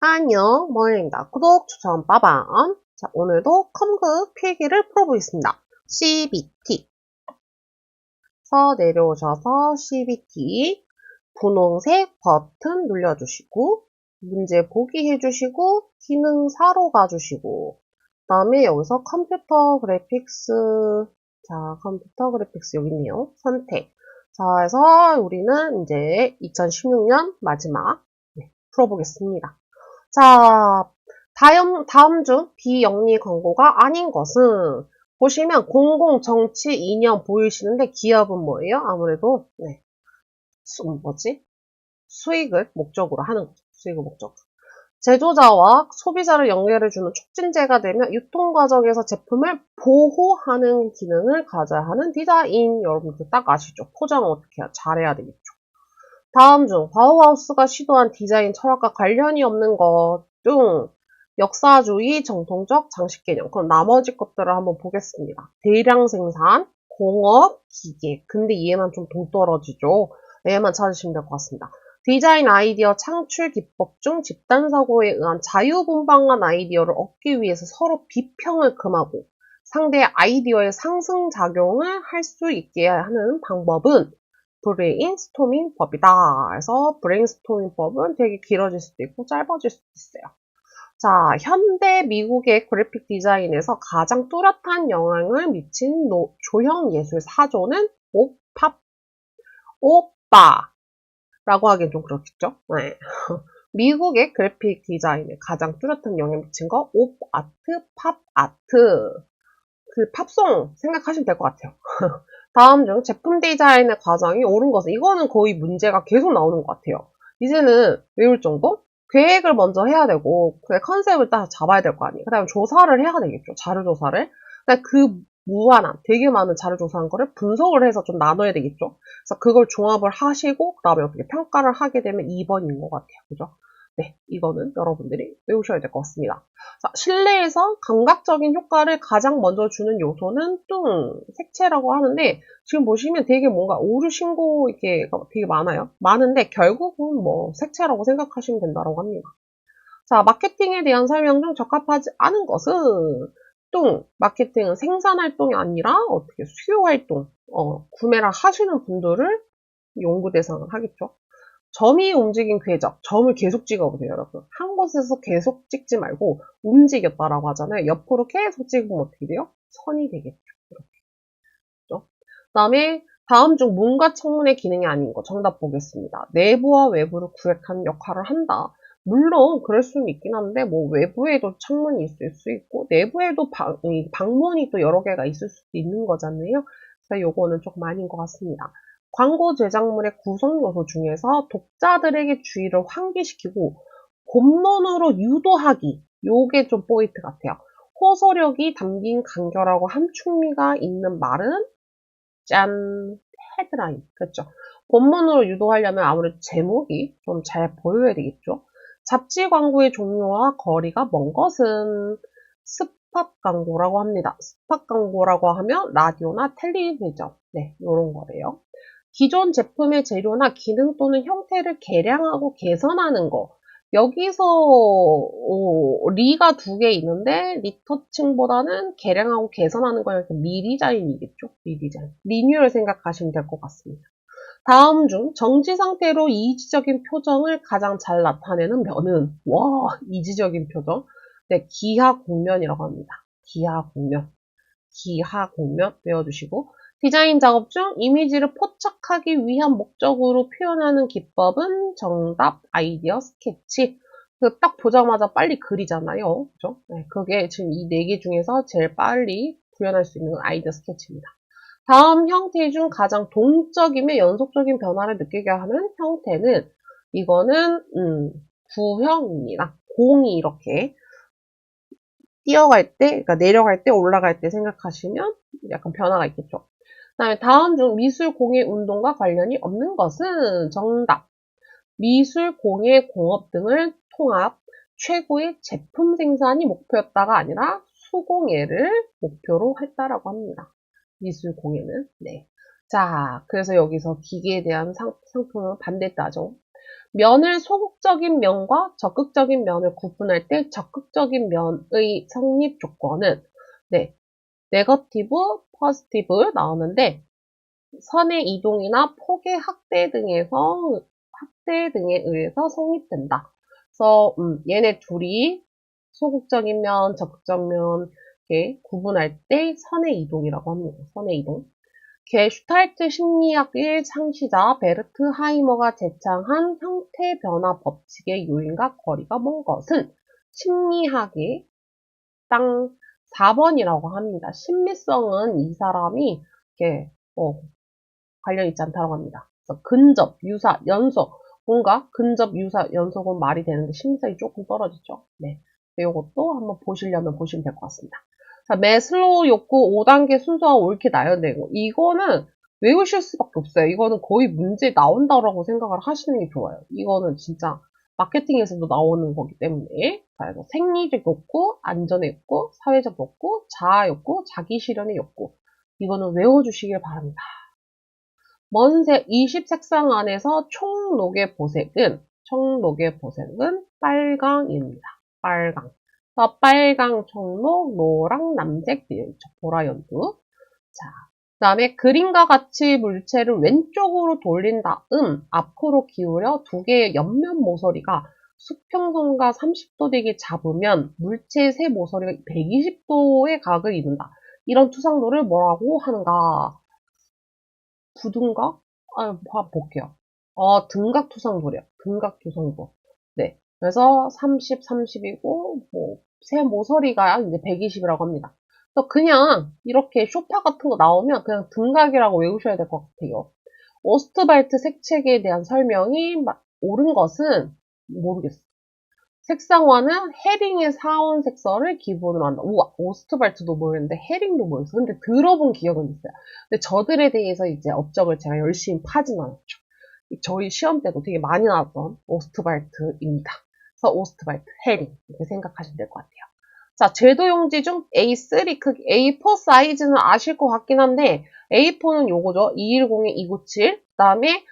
안녕, 모닝입니다. 구독, 추천, 빠밤. 자, 오늘도 컴급 필기를 풀어보겠습니다. CBT. 서 내려오셔서 CBT. 분홍색 버튼 눌러주시고, 문제 보기 해주시고, 기능 4로 가주시고, 그 다음에 여기서 컴퓨터 그래픽스, 자, 컴퓨터 그래픽스 여기 있네요. 선택. 자, 해서 우리는 이제 2016년 마지막, 풀어보겠습니다. 자, 다음 중 비영리 광고가 아닌 것은 보시면 공공 정치 이념 보이시는데 기업은 뭐예요? 아무래도 수익을 목적으로 하는 거죠. 수익을 목적으로. 제조자와 소비자를 연결해주는 촉진제가 되면 유통 과정에서 제품을 보호하는 기능을 가져야 하는 디자인. 여러분들 딱 아시죠? 포장을 어떻게 해야 잘해야 되겠죠. 다음 중 바우하우스가 시도한 디자인 철학과 관련이 없는 것 중 역사주의, 정통적, 장식 개념. 그럼 나머지 것들을 한번 보겠습니다. 대량 생산, 공업, 기계. 근데 얘만 좀 동떨어지죠. 얘만 찾으시면 될 것 같습니다. 디자인 아이디어 창출 기법 중 집단사고에 의한 자유분방한 아이디어를 얻기 위해서 서로 비평을 금하고 상대의 아이디어의 상승작용을 할 수 있게 하는 방법은 브레인스토밍 법이다. 그래서 브레인스토밍 법은 되게 길어질 수도 있고 짧아질 수도 있어요. 자, 현대 미국의 그래픽 디자인에서 가장 뚜렷한 영향을 미친 조형 예술 사조는 오빠라고 하기엔 좀 그렇겠죠? 네. 미국의 그래픽 디자인에 가장 뚜렷한 영향을 미친 거 옵아트, 팝아트. 그 팝송 생각하시면 될 것 같아요. 다음 중 제품 디자인의 과정이 옳은 것은 이거는 거의 문제가 계속 나오는 것 같아요. 이제는 외울 정도? 계획을 먼저 해야 되고 그 컨셉을 딱 잡아야 될 거 아니에요. 그 다음에 조사를 해야 되겠죠. 자료 조사를. 그 무한한 되게 많은 자료 조사한 거를 분석을 해서 좀 나눠야 되겠죠. 그래서 그걸 종합을 하시고 그 다음에 어떻게 평가를 하게 되면 2번인 것 같아요. 그죠? 네, 이거는 여러분들이 외우셔야 될 것 같습니다. 자, 실내에서 감각적인 효과를 가장 먼저 주는 요소는 색채라고 하는데 지금 보시면 되게 뭔가 오류 신고 이렇게 되게 많아요. 많은데 결국은 뭐 색채라고 생각하시면 된다고 합니다. 자, 마케팅에 대한 설명 중 적합하지 않은 것은 마케팅은 생산 활동이 아니라 어떻게 수요 활동, 구매를 하시는 분들을 연구 대상을 하겠죠. 점이 움직인 궤적, 점을 계속 찍어보세요, 여러분. 한 곳에서 계속 찍지 말고 움직였다라고 하잖아요. 옆으로 계속 찍으면 어떻게 돼요? 선이 되겠죠. 이렇게. 그다음에 다음 중 문과 청문의 기능이 아닌 거 정답 보겠습니다. 내부와 외부를 구획하는 역할을 한다. 물론 그럴 수는 있긴 한데 뭐 외부에도 창문이 있을 수 있고 내부에도 방문이 또 여러 개가 있을 수도 있는 거잖아요. 그래서 요거는 조금 아닌 것 같습니다. 광고 제작물의 구성 요소 중에서 독자들에게 주의를 환기시키고 본문으로 유도하기. 요게 좀 포인트 같아요. 호소력이 담긴 간결하고 함축미가 있는 말은 짠! 헤드라인. 그렇죠. 본문으로 유도하려면 아무래도 제목이 좀 잘 보여야 되겠죠. 잡지 광고의 종류와 거리가 먼 것은 스팟 광고라고 합니다. 스팟 광고라고 하면 라디오나 텔레비전, 이런 거래요. 기존 제품의 재료나 기능 또는 형태를 개량하고 개선하는 거. 여기서 리가 두 개 있는데 리터칭보다는 개량하고 개선하는 거는 리디자인이겠죠. 리디자인. 리뉴얼 생각하시면 될 것 같습니다. 다음 중 정지 상태로 이지적인 표정을 가장 잘 나타내는 면은 이지적인 표정. 기하공면이라고 합니다. 기하공면 외워두시고 디자인 작업 중 이미지를 포착하기 위한 목적으로 표현하는 기법은 정답 아이디어 스케치. 딱 보자마자 빨리 그리잖아요. 그죠? 그게 지금 이 4개 중에서 제일 빨리 구현할 수 있는 아이디어 스케치입니다. 다음 형태 중 가장 동적이며 연속적인 변화를 느끼게 하는 형태는 이거는 구형입니다. 공이 이렇게 뛰어갈 때, 그러니까 내려갈 때, 올라갈 때 생각하시면 약간 변화가 있겠죠. 그다음에 다음 중 미술 공예 운동과 관련이 없는 것은 정답. 미술, 공예, 공업 등을 통합 최고의 제품 생산이 목표였다가 아니라 수공예를 목표로 했다라고 합니다. 미술 공예는. 자, 그래서 여기서 기계에 대한 상품은 반대따죠. 면을 소극적인 면과 적극적인 면을 구분할 때 적극적인 면의 성립 조건은 네, 네거티브, 포지티브 나오는데 선의 이동이나 폭의 확대 등에 의해서 성립된다. 그래서 얘네 둘이 소극적인 면, 적극적 면 이렇게 구분할 때 선의 이동이라고 합니다. 선의 이동. 게슈탈트 심리학의 창시자 베르트 하이머가 제창한 형태 변화 법칙의 요인과 거리가 먼 것은 심리학의 땅 4번이라고 합니다. 심미성은 이 사람이 이렇게 관련 있지 않다고 합니다. 그래서 근접, 유사, 연속 뭔가 근접, 유사, 연속은 말이 되는데 심미성이 조금 떨어지죠. 네, 이것도 한번 보시려면 보시면 될 것 같습니다. 자, 매슬로우 욕구 5단계 순서가 옳게 나열되고 이거는 외우실 수밖에 없어요. 이거는 거의 문제 나온다라고 생각을 하시는 게 좋아요. 이거는 진짜 마케팅에서도 나오는 거기 때문에 자, 그래서 생리적 욕구, 안전의 욕구, 사회적 욕구, 자아 욕구, 자기 실현의 욕구 이거는 외워주시길 바랍니다. 먼색 20색상 안에서 총록의 보색은 빨강입니다. 빨강. 빨강, 청록, 노랑, 남색 되어 있죠. 보라 연두. 자, 그 다음에 그림과 같이 물체를 왼쪽으로 돌린 다음 앞으로 기울여 두 개의 옆면 모서리가 수평선과 30도 되게 잡으면 물체의 세 모서리가 120도의 각을 이룬다. 이런 투상도를 뭐라고 하는가? 부등각? 한번 볼게요. 등각 투상도래요. 등각 투상도. 네. 그래서 30, 30이고, 세 모서리가 이제 120이라고 합니다. 그래서 그냥 이렇게 쇼파 같은 거 나오면 그냥 등각이라고 외우셔야 될 것 같아요. 오스트발트 색책에 대한 설명이 옳은 것은 모르겠어요. 색상화는 헤링의 사원 색설을 기본으로 한다. 우와, 오스트발트도 모르는데 헤링도 모르겠어. 근데 들어본 기억은 있어요. 근데 저들에 대해서 이제 업적을 제가 열심히 파진 않았죠. 저희 시험 때도 되게 많이 나왔던 오스트발트입니다. 그래서 오스트발트, 헤링 이렇게 생각하시면 될 것 같아요. 자, 제도용지 중 A3 크기, A4 사이즈는 아실 것 같긴 한데 A4는 요거죠. 210-297. 그 다음에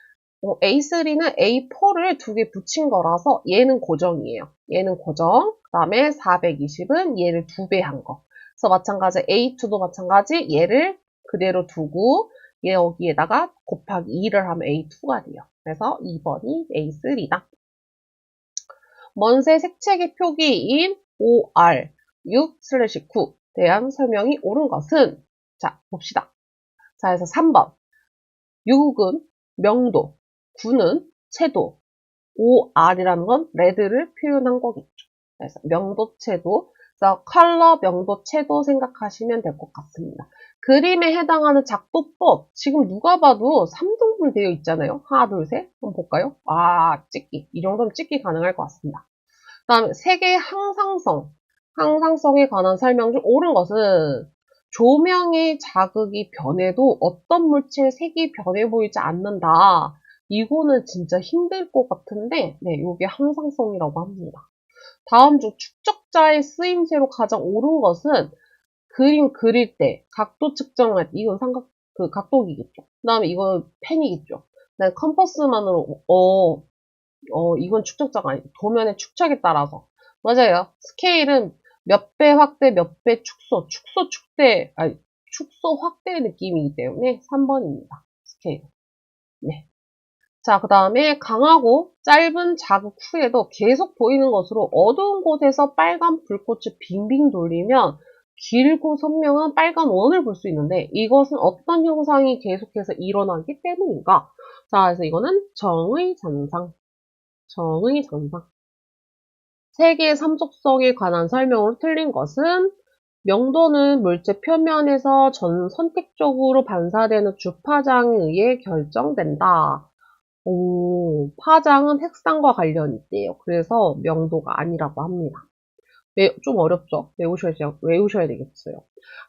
A3는 A4를 두 개 붙인 거라서 얘는 고정이에요. 얘는 고정. 그 다음에 420은 얘를 두 배 한 거. 그래서 마찬가지 A2도 마찬가지 얘를 그대로 두고 얘 여기에다가 곱하기 2를 하면 A2가 돼요. 그래서 2번이 A3다. 먼세 색책의 표기인 OR 6/9 대한 설명이 옳은 것은 자 봅시다. 자 그래서 3번 6은 명도 9는 채도, OR이라는 건 레드를 표현한 거겠죠. 그래서 명도, 채도, 그래서 컬러, 명도, 채도 생각하시면 될 것 같습니다. 그림에 해당하는 작도법, 지금 누가 봐도 3등분 되어 있잖아요. 하나, 둘, 셋. 한번 볼까요? 찍기. 이 정도면 찍기 가능할 것 같습니다. 그 다음에 색의 항상성에 관한 설명 중 옳은 것은 조명의 자극이 변해도 어떤 물체의 색이 변해 보이지 않는다. 이거는 진짜 힘들 것 같은데, 네, 이게 항상성이라고 합니다. 다음 중 축적자의 쓰임새로 가장 옳은 것은 그림 그릴 때, 각도 측정할 때, 이건 각도기겠죠. 그 다음에 이건 펜이겠죠. 그다음에 컴퍼스만으로, 이건 축적자가 아니고 도면의 축척에 따라서. 맞아요. 스케일은 몇 배 확대, 몇 배 축소, 축소 확대 느낌이기 때문에 3번입니다. 스케일. 네. 자, 그 다음에 강하고 짧은 자극 후에도 계속 보이는 것으로 어두운 곳에서 빨간 불꽃을 빙빙 돌리면 길고 선명한 빨간 원을 볼 수 있는데 이것은 어떤 현상이 계속해서 일어나기 때문인가? 자, 그래서 이거는 정의장상. 세계의 삼속성에 관한 설명으로 틀린 것은 명도는 물체 표면에서 선택적으로 반사되는 주파장에 의해 결정된다. 파장은 색상과 관련이 있대요. 그래서 명도가 아니라고 합니다. 좀 어렵죠? 외우셔야 되겠어요.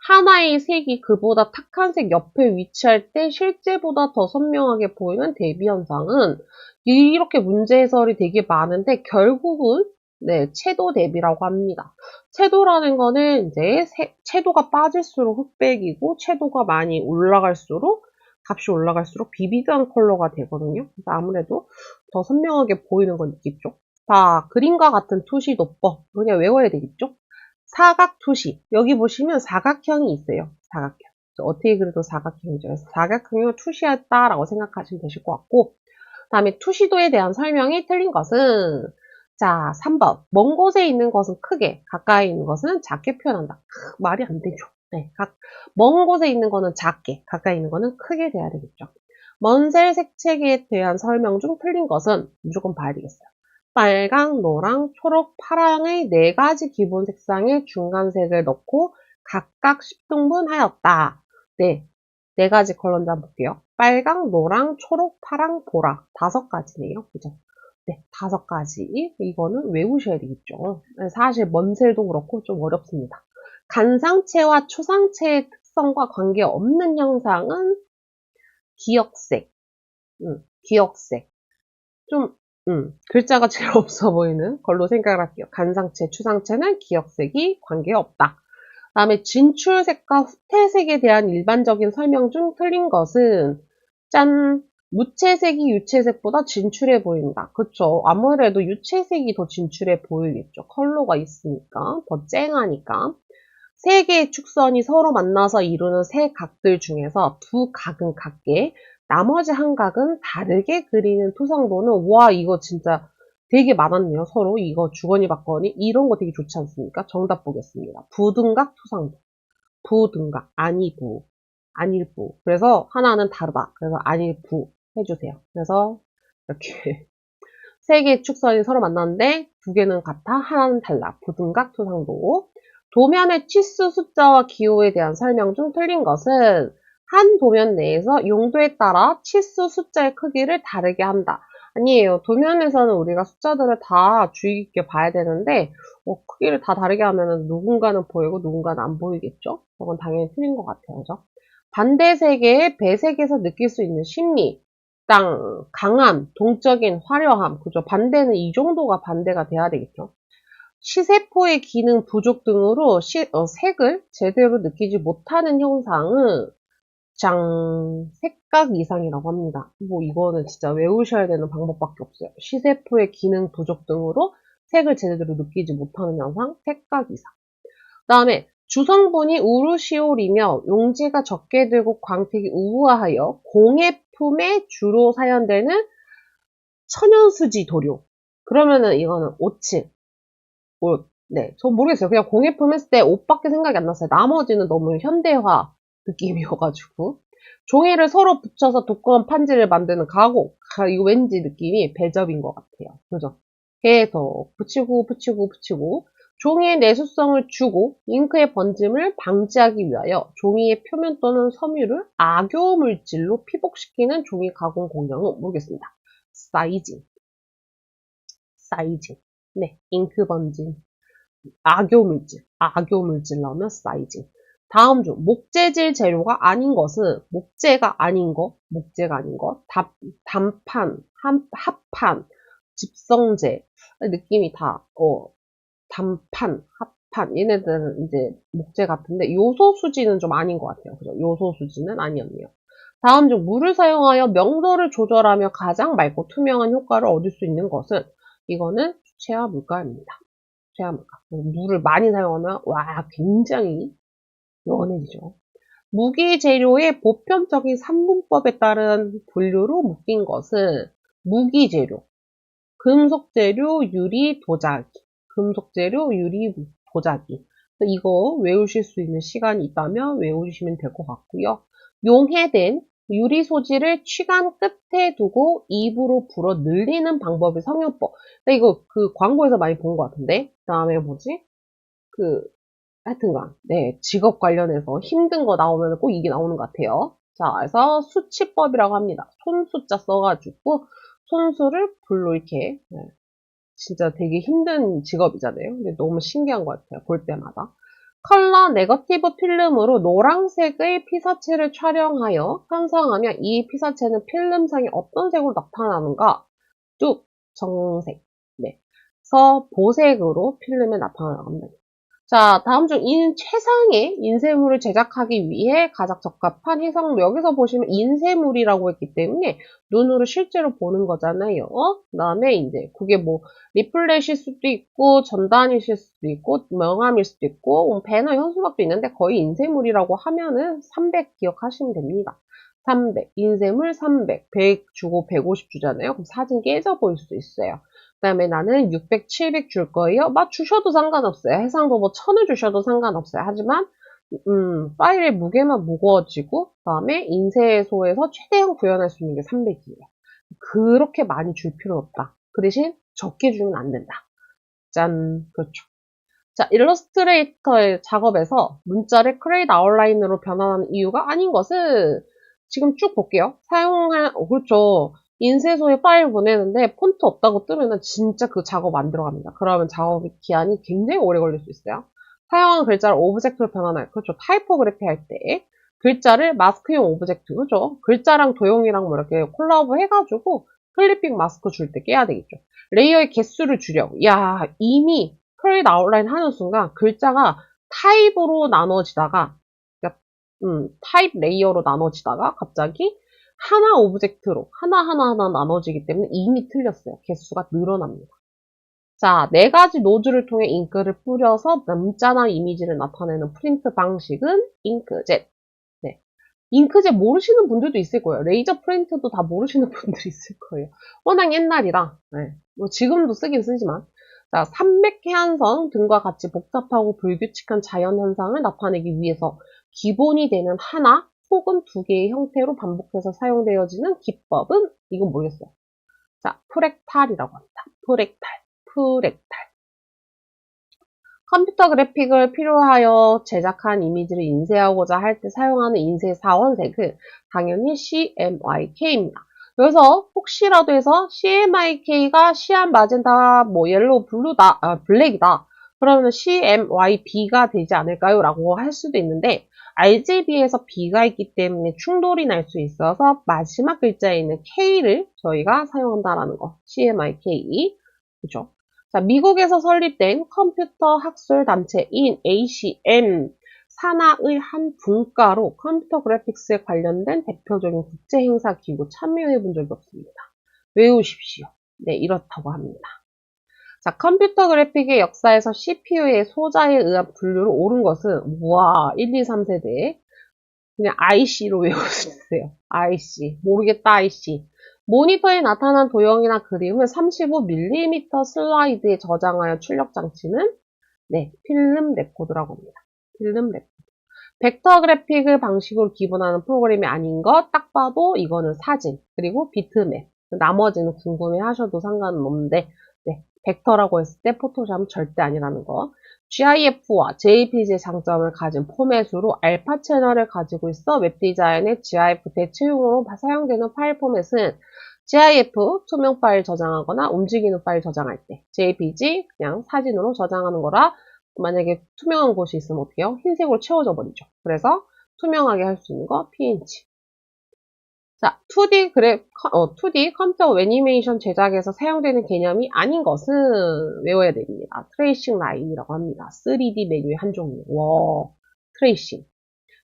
하나의 색이 그보다 탁한 색 옆에 위치할 때 실제보다 더 선명하게 보이는 대비 현상은 이렇게 문제 해설이 되게 많은데 결국은 네, 채도 대비라고 합니다. 채도라는 거는 이제 채도가 빠질수록 흑백이고 채도가 많이 올라갈수록 값이 올라갈수록 비비드한 컬러가 되거든요. 그래서 아무래도 더 선명하게 보이는 건 있겠죠? 자, 그림과 같은 투시도법. 그냥 외워야 되겠죠? 사각투시. 여기 보시면 사각형이 있어요. 사각형. 어떻게 그래도 사각형이죠. 그래서 사각형을 투시했다라고 생각하시면 되실 것 같고, 다음에 투시도에 대한 설명이 틀린 것은, 자, 3번. 먼 곳에 있는 것은 크게, 가까이 있는 것은 작게 표현한다. 말이 안 되죠. 네, 먼 곳에 있는 거는 작게, 가까이 있는 거는 크게 돼야 되겠죠. 먼셀 색채에 대한 설명 중 틀린 것은 무조건 봐야 되겠어요. 빨강, 노랑, 초록, 파랑의 4가지 기본 색상의 중간색을 넣고 각각 10등분하였다. 네, 4가지 컬러인지 한번 볼게요. 빨강, 노랑, 초록, 파랑, 보라. 5가지네요. 그죠? 네, 5가지. 이거는 외우셔야 되겠죠. 사실 먼셀도 그렇고 좀 어렵습니다. 간상체와 초상체의 특성과 관계없는 형상은 기역색. 기역색. 좀, 글자가 제일 없어 보이는 걸로 생각을 할게요. 간상체, 추상체는 기역색이 관계없다. 다음에 진출색과 후퇴색에 대한 일반적인 설명 중 틀린 것은, 짠! 무채색이 유채색보다 진출해 보인다. 그쵸? 아무래도 유채색이 더 진출해 보이겠죠. 컬러가 있으니까. 더 쨍하니까. 세 개의 축선이 서로 만나서 이루는 세 각들 중에서 두 각은 같게, 나머지 한 각은 다르게 그리는 투성도는, 와, 이거 진짜 되게 많았네요. 서로 이거 주거니 받거니 이런 거 되게 좋지 않습니까? 정답 보겠습니다. 부등각 투성도. 부등각, 아니부, 안일부. 그래서 하나는 다르다. 그래서 안일부 해주세요. 그래서 이렇게 세 개의 축선이 서로 만났는데 두 개는 같아, 하나는 달라. 부등각 투성도. 도면의 치수 숫자와 기호에 대한 설명 중 틀린 것은 한 도면 내에서 용도에 따라 치수 숫자의 크기를 다르게 한다. 아니에요. 도면에서는 우리가 숫자들을 다 주의 깊게 봐야 되는데 크기를 다 다르게 하면 누군가는 보이고 누군가는 안 보이겠죠? 그건 당연히 틀린 것 같아요. 그죠? 반대 세계의 배색에서 느낄 수 있는 심리, 강함, 동적인 화려함, 그죠? 반대는 이 정도가 반대가 돼야 되겠죠? 시세포의 기능 부족 등으로 색을 제대로 느끼지 못하는 형상은 색각 이상이라고 합니다. 뭐 이거는 진짜 외우셔야 되는 방법밖에 없어요. 시세포의 기능 부족 등으로 색을 제대로 느끼지 못하는 현상, 색각 이상. 그 다음에 주성분이 우르시올이며 용지가 적게 들고 광택이 우아하여 공예품에 주로 사용되는 천연수지 도료. 그러면은 이거는 5층. 네, 저 모르겠어요. 그냥 공예품 했을 때 옷밖에 생각이 안 났어요. 나머지는 너무 현대화 느낌이어가지고. 종이를 서로 붙여서 두꺼운 판지를 만드는 가공. 이거 왠지 느낌이 배접인 것 같아요. 그죠? 계속 붙이고. 종이의 내수성을 주고 잉크의 번짐을 방지하기 위하여 종이의 표면 또는 섬유를 악효물질로 피복시키는 종이 가공 공정은 모르겠습니다. 사이징. 네, 잉크 번짐. 악효물질 나오면 사이징. 다음 중 목재질 재료가 아닌 것은 목재가 아닌 것, 단판, 합판, 집성재 느낌이 다 단판, 합판 얘네들은 이제 목재 같은데 요소수지는 좀 아닌 것 같아요. 그죠? 요소수지는 아니었네요. 다음 중 물을 사용하여 명도를 조절하며 가장 맑고 투명한 효과를 얻을 수 있는 것은 이거는 수채화 물가입니다. 수채화물가. 물을 많이 사용하면 와 굉장히 연해지죠. 무기 재료의 보편적인 삼분법에 따른 분류로 묶인 것은 무기 재료, 금속 재료, 유리, 도자기, 이거 외우실 수 있는 시간이 있다면 외우시면 될 것 같고요. 용해된 유리 소지를 취간 끝에 두고 입으로 불어 늘리는 방법이 성형법. 이거 그 광고에서 많이 본 것 같은데. 그 다음에 뭐지? 하여튼간, 네, 직업 관련해서 힘든 거 나오면 꼭 이게 나오는 것 같아요. 자, 그래서 수치법이라고 합니다. 손수자 써가지고, 손수를 불로 이렇게, 네, 진짜 되게 힘든 직업이잖아요. 근데 너무 신기한 것 같아요. 볼 때마다. 컬러 네거티브 필름으로 노란색의 피사체를 촬영하여 편성하면 이 피사체는 필름상에 어떤 색으로 나타나는가? 뚝, 정색. 네. 그래서 보색으로 필름에 나타나는 겁니다. 자, 다음 중 최상의 인쇄물을 제작하기 위해 가장 적합한 해상도. 여기서 보시면 인쇄물이라고 했기 때문에 눈으로 실제로 보는 거잖아요. 그 다음에 이제 그게 뭐 리플렛일 수도 있고 전단이실 수도 있고 명함일 수도 있고 배너 현수막도 있는데 거의 인쇄물이라고 하면은 300 기억하시면 됩니다. 300, 인쇄물 300, 100 주고 150 주잖아요. 그럼 사진 깨져 보일 수도 있어요. 그 다음에 나는 600, 700 줄 거예요. 막 주셔도 상관없어요. 해상도 뭐 1000을 주셔도 상관없어요. 하지만 파일의 무게만 무거워지고 그 다음에 인쇄소에서 최대한 구현할 수 있는 게 300이에요. 그렇게 많이 줄 필요는 없다. 그 대신 적게 주면 안 된다. 짠. 그렇죠. 자, 일러스트레이터의 작업에서 문자를 크레이트 아웃라인으로 변환하는 이유가 아닌 것은 지금 쭉 볼게요. 그렇죠. 인쇄소에 파일 보내는데 폰트 없다고 뜨면은 진짜 그 작업 안 들어갑니다. 그러면 작업 기한이 굉장히 오래 걸릴 수 있어요. 사용하는 글자를 오브젝트로 변환할, 그렇죠. 타이포그래피 할 때 글자를 마스크용 오브젝트, 그죠. 글자랑 도형이랑 뭐 이렇게 콜라보 해가지고 클리핑 마스크 줄 때 깨야 되겠죠. 레이어의 개수를 줄여. 야, 이미 크레이트 아웃라인 하는 순간 글자가 타입으로 나눠지다가 타입 레이어로 나눠지다가 갑자기 하나 오브젝트로 하나하나 나눠지기 때문에 이미 틀렸어요. 개수가 늘어납니다. 자, 4가지 노즐을 통해 잉크를 뿌려서 문자나 이미지를 나타내는 프린트 방식은 잉크젯. 네. 잉크젯 모르시는 분들도 있을 거예요. 레이저 프린트도 다 모르시는 분들이 있을 거예요. 워낙 옛날이라. 네. 뭐 지금도 쓰긴 쓰지만. 자, 300해안성 등과 같이 복잡하고 불규칙한 자연현상을 나타내기 위해서 기본이 되는 하나 혹은 2개의 형태로 반복해서 사용되어지는 기법은 이건 모르겠어요. 자, 프랙탈이라고 합니다. 프랙탈. 컴퓨터 그래픽을 필요하여 제작한 이미지를 인쇄하고자 할 때 사용하는 인쇄 사원색은 당연히 CMYK입니다. 그래서 혹시라도 해서 CMYK가 시안 마젠타 뭐 옐로우 블루다 블랙이다. 그러면 CMYB가 되지 않을까요? 라고 할 수도 있는데 RGB에서 B가 있기 때문에 충돌이 날 수 있어서 마지막 글자에 있는 K를 저희가 사용한다라는 거. CMYK. 그죠? 자, 미국에서 설립된 컴퓨터 학술 단체인 ACM 산하의 한 분과로 컴퓨터 그래픽스에 관련된 대표적인 국제 행사 기구 참여해 본 적이 없습니다. 외우십시오. 네, 이렇다고 합니다. 자, 컴퓨터 그래픽의 역사에서 CPU의 소자에 의한 분류로 옳은 것은 우와, 1, 2, 3세대 그냥 IC로 외워주세요. IC. 모르겠다, IC. 모니터에 나타난 도형이나 그림을 35mm 슬라이드에 저장하여 출력 장치는 네, 필름 레코더라고 합니다. 필름 레코더. 벡터 그래픽을 방식으로 기본하는 프로그램이 아닌 것, 딱 봐도 이거는 사진, 그리고 비트맵. 나머지는 궁금해 하셔도 상관은 없는데, 네, 벡터라고 했을 때 포토샵은 절대 아니라는 거. GIF와 JPG의 장점을 가진 포맷으로 알파 채널을 가지고 있어 웹디자인의 GIF 대체용으로 사용되는 파일 포맷은 GIF 투명 파일 저장하거나 움직이는 파일 저장할 때, JPG 그냥 사진으로 저장하는 거라 만약에 투명한 곳이 있으면 어떻게 해요? 흰색으로 채워져 버리죠. 그래서 투명하게 할 수 있는 거 PNG. 자, 2D 컴퓨터 애니메이션 제작에서 사용되는 개념이 아닌 것은 외워야 됩니다. 트레이싱 라인이라고 합니다. 3D 메뉴의 한 종류. 와, 트레이싱.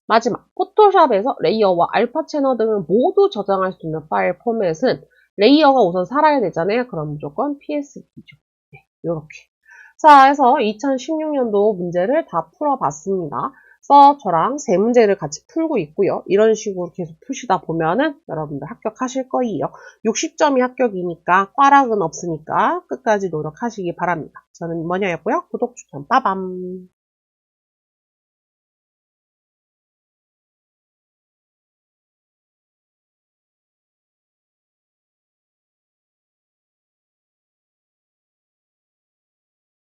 마지막, 포토샵에서 레이어와 알파 채널 등을 모두 저장할 수 있는 파일 포맷은 레이어가 우선 살아야 되잖아요. 그럼 무조건 PSD죠. 네, 이렇게. 자, 해서 2016년도 문제를 다 풀어봤습니다. 그래서 저랑 세 문제를 같이 풀고 있고요. 이런 식으로 계속 푸시다 보면은 여러분들 합격하실 거예요. 60점이 합격이니까 꽈락은 없으니까 끝까지 노력하시기 바랍니다. 저는 뭐냐였고요. 구독, 추천, 빠밤.